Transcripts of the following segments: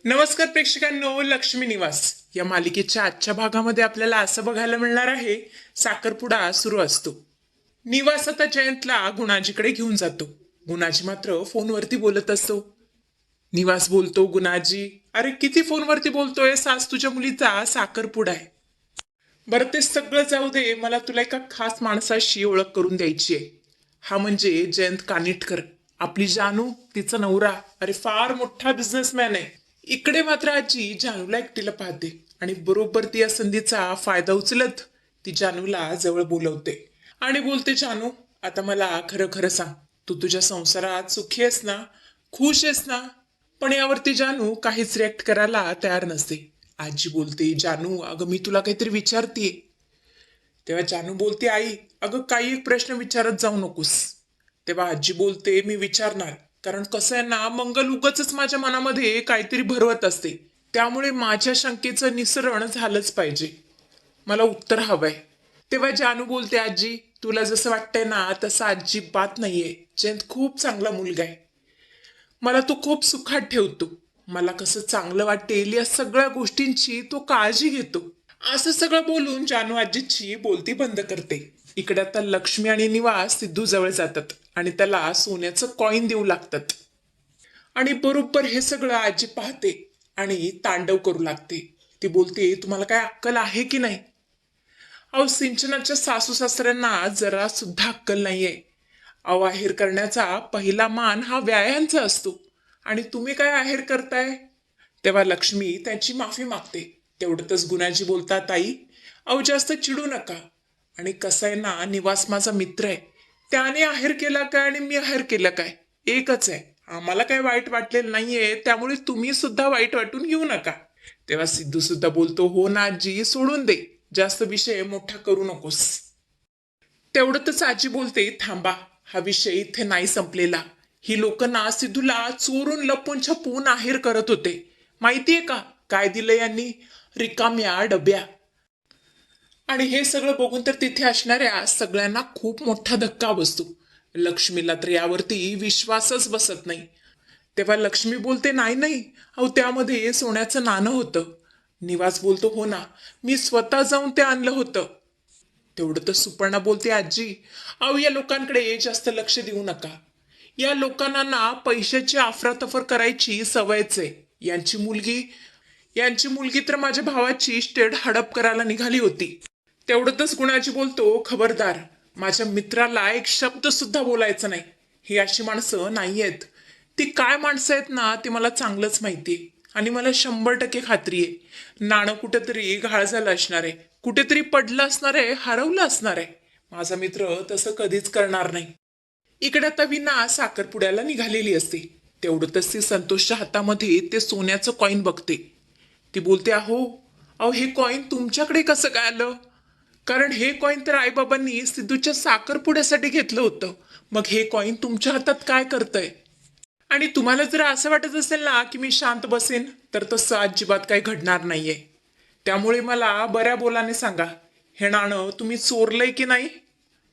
नमस्कार प्रेक्षकांनो, लक्ष्मी निवास या मालिकेच्या आजच्या भागामध्ये आपल्याला असं बघायला मिळणार आहे. साखरपुडा सुरू असतो. निवास आता जयंतला गुणाजीकडे घेऊन जातो. गुणाजी मात्र फोनवरती बोलत असतो. निवास बोलतो, गुणाजी अरे किती फोनवरती बोलतोय, सास तुझ्या मुलीचा साखरपुडा आहे. बरं ते सगळं जाऊ दे, मला तुला एका खास माणसाशी ओळख करून द्यायची आहे. हा म्हणजे जयंत कानिटकर, आपली जानू, तिचा नवरा. अरे फार मोठा बिझनेसमॅन आहे. इकडे मात्र आजी जानूला एकटीला पाहते आणि बरोबर ती या संधीचा फायदा उचलत ती जानूला जवळ बोलवते आणि बोलते, जानू आता मला खरं खरं सांग, तू तुझ्या संसारात सुखी आहेस ना, खुश आहेस ना? पण यावरती जानू काहीच रिॲक्ट करायला तयार नसते. आजी बोलते, जानू अगं मी तुला काहीतरी विचारतीये. तेव्हा जानू बोलते, आई अगं काही एक प्रश्न विचारत जाऊ नकोस. तेव्हा आजी बोलते, मी विचारणार, कारण कसं आहे ना, मंगल उगच माझ्या मनामध्ये काहीतरी भरवत असते, त्यामुळे माझ्या शंकेचं निसरण झालंच पाहिजे. मला उत्तर हवंय. तेव्हा जानू बोलते, आजी तुला जसं वाटतंय ना तसं अजिबात नाहीये. जयंत खूप चांगला मुलगा आहे. मला तो खूप सुखात ठेवतो. मला कसं चांगलं वाटेल या सगळ्या गोष्टींची तो काळजी घेतो. असं सगळं बोलून जानू आजीची बोलती बंद करते. इकडे आता लक्ष्मी आणि निवास सिद्धू जवळ जातात आणि त्याला सोन्याचं कॉईन देऊ लागतात. आणि बरोबर हे सगळं आजी पाहते आणि तांडव करू लागते. ती बोलते, तुम्हाला काय अक्कल आहे की नाही? अहो सिंचनाच्या सासू सासऱ्यांना जरा सुद्धा अक्कल नाहीये. अहो करण्याचा पहिला मान हा व्यायांचा असतो आणि तुम्ही काय आहेर करताय? तेव्हा लक्ष्मी त्यांची माफी मागते. तेवढ्यातच गुणाजी बोलतात, आई अहो जास्त चिडू नका. आणि कसं आहे ना, निवास माझा मित्र आहे. त्याने आहेर केला काय आणि मी आहेर केलं काय एकच आहे. आम्हाला काय वाईट वाटलेलं नाहीये, त्यामुळे तुम्ही सुद्धा वाईट वाटून घेऊ नका. तेव्हा सिद्धू सुद्धा बोलतो, हो ना आजी, सोडून दे, जास्त विषय मोठा करू नकोस. तेवढंच आजी बोलते, थांबा, हा विषय इथे नाही संपलेला. ही लोक ना सिद्धूला चोरून लपून छपून आहेर करत होते. माहितीये का काय दिलं यांनी? रिकाम्या डब्या. आणि हे सगळं बघून तर तिथे असणाऱ्या सगळ्यांना खूप मोठा धक्का बसतो. लक्ष्मीला तर यावरती विश्वासच बसत नाही. तेव्हा लक्ष्मी बोलते, नाही नाही, अहो त्यामध्ये सोन्याचं नाणं होतं. निवास बोलतो, हो ना, मी स्वतः जाऊन ते आणलं होतं. तेवढं तर सुपर्णा बोलते, आजी अहो या लोकांकडे जास्त लक्ष देऊ नका. या लोकांना ना पैशाची अफरातफर करायची सवयच आहे. यांची मुलगी तर माझ्या भावाची स्टेड हडप करायला निघाली होती. तेवढंच गुणाजी बोलतो, खबरदार, माझ्या मित्राला एक शब्द सुद्धा बोलायचं नाही. ही अशी माणसं नाही आहेत. ती काय माणसं आहेत ना ते मला चांगलंच माहितीये. आणि मला 100% खात्री आहे, नाणं कुठेतरी घाळ झालं असणार आहे, कुठेतरी पडलं असणार आहे, हरवलं असणार आहे. माझा मित्र तसं कधीच करणार नाही. इकडे आता विना साखरपुड्याला निघालेली असते. तेवढंच ती संतोषच्या हातामध्ये ते सोन्याचं कॉईन बघते. ती बोलते, अहो अहो हे कॉईन तुमच्याकडे कसं काय आलं? कारण हे कॉईन तर आईबाबांनी सिद्धूच्या साखरपुड्यासाठी घेतलं होतं. मग हे कॉईन तुमच्या हातात काय करतंय? आणि तुम्हाला जर असं वाटत असेल ना की मी शांत बसेन, तर तसं अजिबात काही घडणार नाहीये. त्यामुळे मला बऱ्या बोलाने सांगा, हे नाणं तुम्ही चोरलंय की नाही?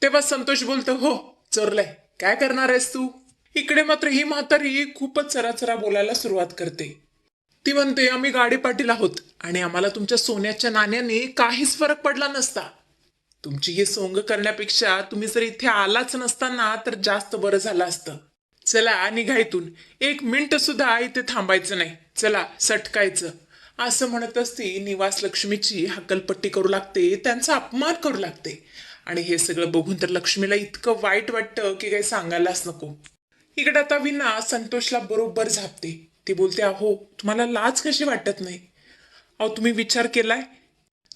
तेव्हा संतोष बोलतो, हो चोरलंय. काय करणार आहेस तू? इकडे मात्र ही म्हातारी खूपच चराचरा बोलायला सुरुवात करते. ती म्हणते, आम्ही गाडी पाटील आहोत आणि आम्हाला तुमच्या सोन्याच्या नाण्याने काहीच फरक पडला नसता. तुमची ही सोंग करण्यापेक्षा तुम्ही जर इथे आलाच नसताना तर जास्त बरं झालं असतं. चला निघा इथून, 1 मिनिट सुद्धा इथे थांबायचं नाही, चला सटकायचं. असं म्हणतच ती निवास लक्ष्मीची हकलपट्टी करू लागते, त्यांचा अपमान करू लागते. आणि हे सगळं बघून तर लक्ष्मीला इतकं वाईट वाटतं की काही सांगायलाच नको. इकडे आता विना संतोषला बरोबर झापते. ती बोलते, अहो तुम्हाला लाज कशी वाटत नाही? अहो तुम्ही विचार केलाय,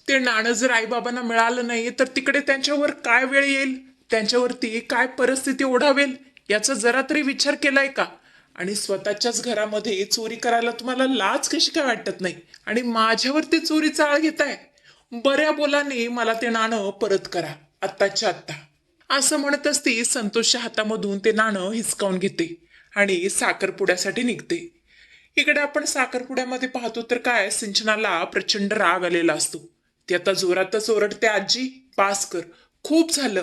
ते नाणं जर आईबाबांना मिळालं नाही तर तिकडे त्यांच्यावर काय वेळ येईल, त्यांच्यावरती काय परिस्थिती ओढावेल, याचा जरा तरी विचार केलाय का? आणि स्वतःच्याच घरामध्ये चोरी करायला तुम्हाला लाज कशी काय वाटत नाही? आणि माझ्यावरती चोरीचा आळ घेताय? बऱ्या बोलाने मला ते नाणं परत करा, आत्ताच्या आत्ता. असं म्हणतच ती संतोषच्या हातामधून ते नाणं हिसकावून घेते आणि साखरपुड्यासाठी निघते. इकडे आपण साखरपुड्यामध्ये पाहतो तर काय, सिंचनाला प्रचंड राग आलेला असतो. ती आता जोरातच ओरडते, आजी पास कर, खूप झालं.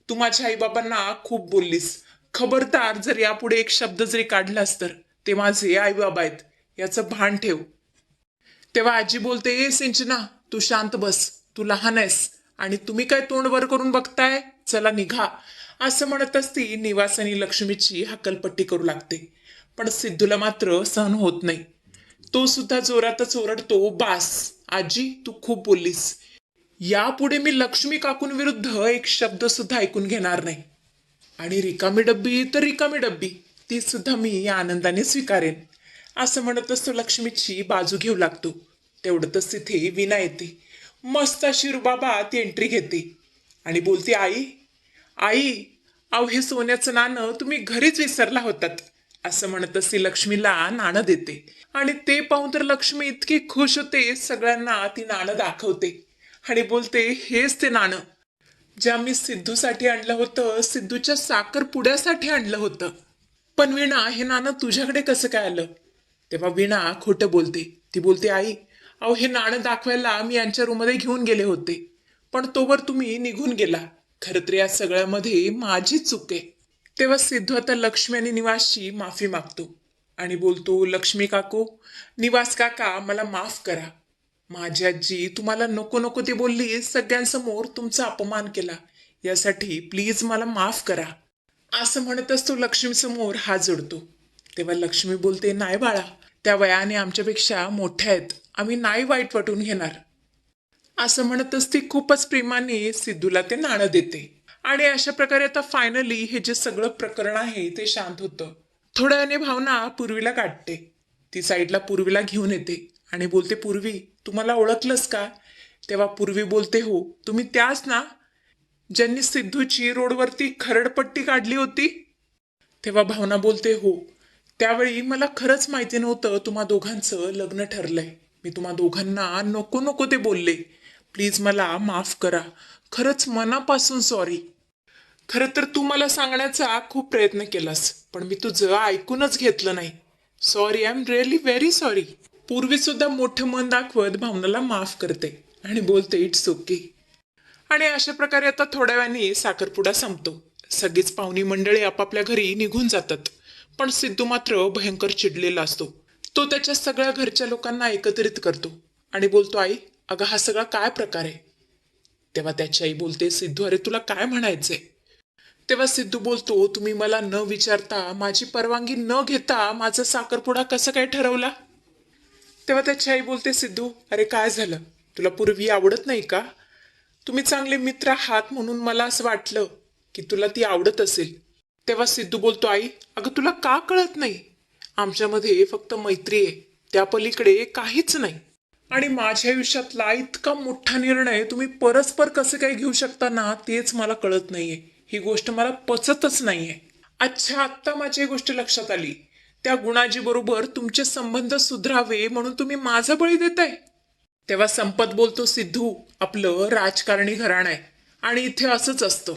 तू माझ्या आईबाबांना खूप बोललीस. खबरदार जर यापुढे एक शब्द जरी काढलास तर ते माझे आईबाबा आहेत. याचं भान ठेव. तेव्हा आजी बोलते, ए सिंचना, तू शांत बस, तू लहान आहेस आणि तुम्ही काय तोंड वर करून बघताय, चला निघा. असं म्हणतच ती निवास आणि लक्ष्मीची हक्कलपट्टी करू लागते. पण सिद्धूला मात्र सहन होत नाही. तो सुद्धा जोरातच ओरडतो, बास आजी, तू खूप बोललीस. यापुढे मी लक्ष्मी काकूंविरुद्ध एक शब्द सुद्धा ऐकून घेणार नाही. आणि रिकामी डब्बी तर रिकामी डब्बी, ती सुद्धा मी आनंदाने स्वीकारेन. असं म्हणतच तो लक्ष्मीची बाजू घेऊ लागतो. तेवढंच तिथे विना येते. मस्त अशी रुबाबात ती एंट्री घेते आणि बोलते, आई आई, अहो हे सोन्याचं नाणं तुम्ही घरीच विसरला होतात. असं म्हणतच ती लक्ष्मीला नाणं देते. आणि ते पाहून तर लक्ष्मी इतकी खुश होते, सगळ्यांना ती नाणं दाखवते आणि बोलते, हेच ते नाणं ज्या मी सिद्धूसाठी आणलं होतं, सिद्धूच्या साखरपुड्यासाठी आणलं होतं. पण वीणा, हे नाणं तुझ्याकडे कसं काय आलं? तेव्हा वीणा खोटं बोलते. ती बोलते, आई अहो हे नाणं दाखवायला मी यांच्या रूममध्ये घेऊन गेले होते, पण तोवर तुम्ही निघून गेला. खरं तर या सगळ्यामध्ये माझी चूक आहे. तेव्हा सिद्धू आता लक्ष्मी आणि निवासची माफी मागतो आणि बोलतो, लक्ष्मी काकू, निवास काका, मला माफ करा. माझी आजी तुम्हाला नको नको ते बोलली, सगळ्यांसमोर तुमचा अपमान केला, यासाठी प्लीज मला माफ करा. असं म्हणतच तो लक्ष्मीसमोर हात जोडतो. तेव्हा लक्ष्मी बोलते, नाही बाळा, त्या वयाने आमच्यापेक्षा मोठ्या आहेत, आम्ही नाही वाईट वाटून घेणार. असं म्हणतच ती खूपच प्रेमाने सिद्धूला ते नाणं देते. आणि अशा प्रकारे आता फायनली हे जे सगळं प्रकरण आहे ते शांत होतं. थोड्या वेळाने भावना पूर्वीला काढते. ती साईडला पूर्वीला घेऊन येते आणि बोलते, पूर्वी, तुम्हाला ओळखलंस का? तेव्हा पूर्वी बोलते, हो, तुम्ही त्याच ना ज्यांनी सिद्धूची रोडवरती खरडपट्टी काढली होती? तेव्हा भावना बोलते, हो, त्यावेळी मला खरंच माहिती नव्हतं तुम्हा दोघांचं लग्न ठरलंय. मी तुम्हा दोघांना नको नको ते बोलले. प्लीज मला माफ करा. खरंच मनापासून सॉरी. खरं तर तू मला सांगण्याचा खूप प्रयत्न केलास, पण मी तुझं ऐकूनच घेतलं नाही. Sorry, I am really very sorry. पूर्वी सुद्धा मोठं मन दाखवत भावनाला माफ करते आणि बोलते, इट्स ओके. आणि अशा प्रकारे आता थोड्या वेळाने साखरपुडा संपतो. सगळीच पाहुणी मंडळी आपापल्या घरी निघून जातात. पण सिद्धू मात्र भयंकर चिडलेला असतो. तो त्याच्या सगळ्या घरच्या लोकांना एकत्रित करतो आणि बोलतो, आई, अगं हा सगळा काय प्रकार आहे? तेव्हा त्याची आई बोलते, सिद्धू, अरे तुला काय म्हणायचंय? तेव्हा सिद्धू बोलतो, तुम्ही मला न विचारता, माझी परवानगी न घेता माझा साखरपुडा कसं काय ठरवला? तेव्हा त्याची आई बोलते, सिद्धू, अरे काय झालं? तुला पूर्वी आवडत नाही का? तुम्ही चांगले मित्र आहात म्हणून मला असं वाटलं की तुला ती आवडत असेल. तेव्हा सिद्धू बोलतो, आई, अगं तुला का कळत नाही? आमच्यामध्ये फक्त मैत्री आहे, त्या पलीकडे काहीच नाही. आणि माझ्या आयुष्यातला इतका मोठा निर्णय तुम्ही परस्पर कसं काय घेऊ शकता ना, तेच मला कळत नाहीये. ही गोष्ट मला पचतच नाहीये. अच्छा, आत्ता माझी ही गोष्ट लक्षात आली. त्या गुणाजी बरोबर तुमचे संबंध सुधरावे म्हणून तुम्ही माझा बळी देताय. तेव्हा संपत बोलतो, सिद्धू, आपलं राजकारणी घराणं आहे आणि इथे असंच असतं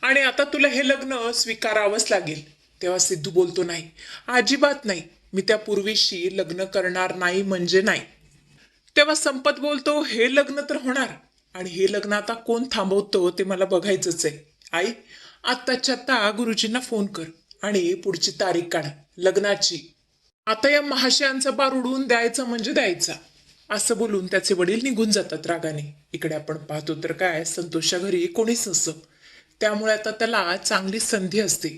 आणि आता तुला हे लग्न स्वीकारावंच लागेल. तेव्हा सिद्धू बोलतो, नाही, अजिबात नाही, मी त्या पूर्वीशी लग्न करणार नाही म्हणजे नाही. तेव्हा संपत बोलतो, हे लग्न तर होणार आणि हे लग्न आता कोण थांबवतो ते मला बघायचंच आहे. आई, आत्ताच्या आत्ता गुरुजींना फोन कर आणि पुढची तारीख काढ लग्नाची. आता या महाशयांचा बार उडवून द्यायचा म्हणजे द्यायचा. असं बोलून त्याचे वडील निघून जातात रागाने. इकडे आपण पाहतो तर काय, संतोषच्या घरी कोणीच नसतं. त्यामुळे आता त्याला चांगली संधी असते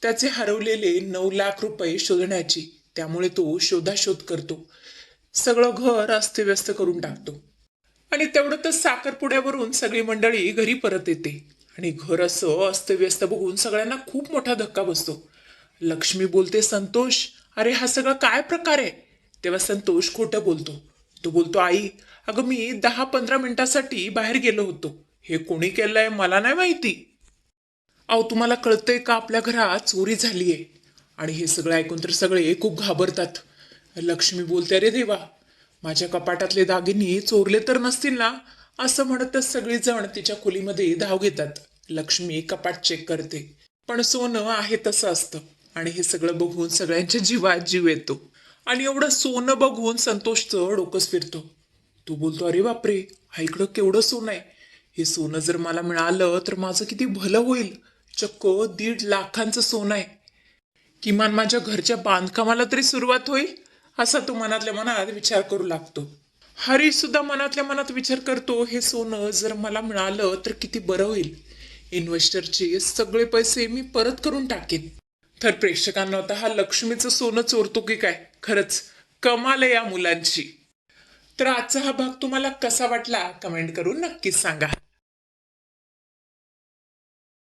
त्याचे हरवलेले 9 लाख रुपये शोधण्याची. त्यामुळे तो शोधाशोध करतो, सगळं घर अस्तव्यस्त करून टाकतो. आणि तेवढंच साखरपुड्यावरून सगळी मंडळी घरी परत येते आणि घर असं अस्तव्यस्त बघून सगळ्यांना खूप मोठा धक्का बसतो. लक्ष्मी बोलते, संतोष, अरे हा सगळा काय प्रकार आहे? तेव्हा संतोष खोटं बोलतो. तो बोलतो, आई, अगं मी 10-15 मिनिटासाठी बाहेर गेलो होतो. हे कोणी केलंय मला नाही माहिती. अहो, तुम्हाला कळतंय का, आपल्या घरात चोरी झालीये? आणि हे सगळं ऐकून तर सगळे खूप घाबरतात. लक्ष्मी बोलते, अरे देवा, माझ्या कपाटातले दागिने चोरले तर नसतील ना? असं म्हणतच सगळेजण तिच्या खोलीमध्ये धाव घेतात. लक्ष्मी कपाट चेक करते, पण सोनं आहे तसं असतं. आणि हे सगळं बघून सगळ्यांच्या जीवात जीव येतो. आणि एवढं सोनं बघून संतोषचं डोकंच फिरतो. तू बोलतो, अरे बापरे, हा इकडं केवढं सोनं आहे. हे सोनं जर मला मिळालं तर माझं किती भलं होईल. चक्क 1.5 लाखांचं सोनं आहे. किमान माझ्या घरच्या बांधकामाला तरी सुरुवात होईल. असा तो मनातल्या मनात विचार करू लागतो. हरीश सुद्धा मनातल्या मनात विचार करतो, हे सोनं जर मला मिळालं तर किती बरं होईल. इन्व्हेस्टरचे सगळे पैसे मी परत करून टाकेन. तर प्रेक्षकांना आता हा लक्ष्मीचं सोनं चोरतो की काय, खरंच कमाल आहे या मुलांची. तर आजचा हा भाग तुम्हाला कसा वाटला कमेंट करून नक्कीच सांगा.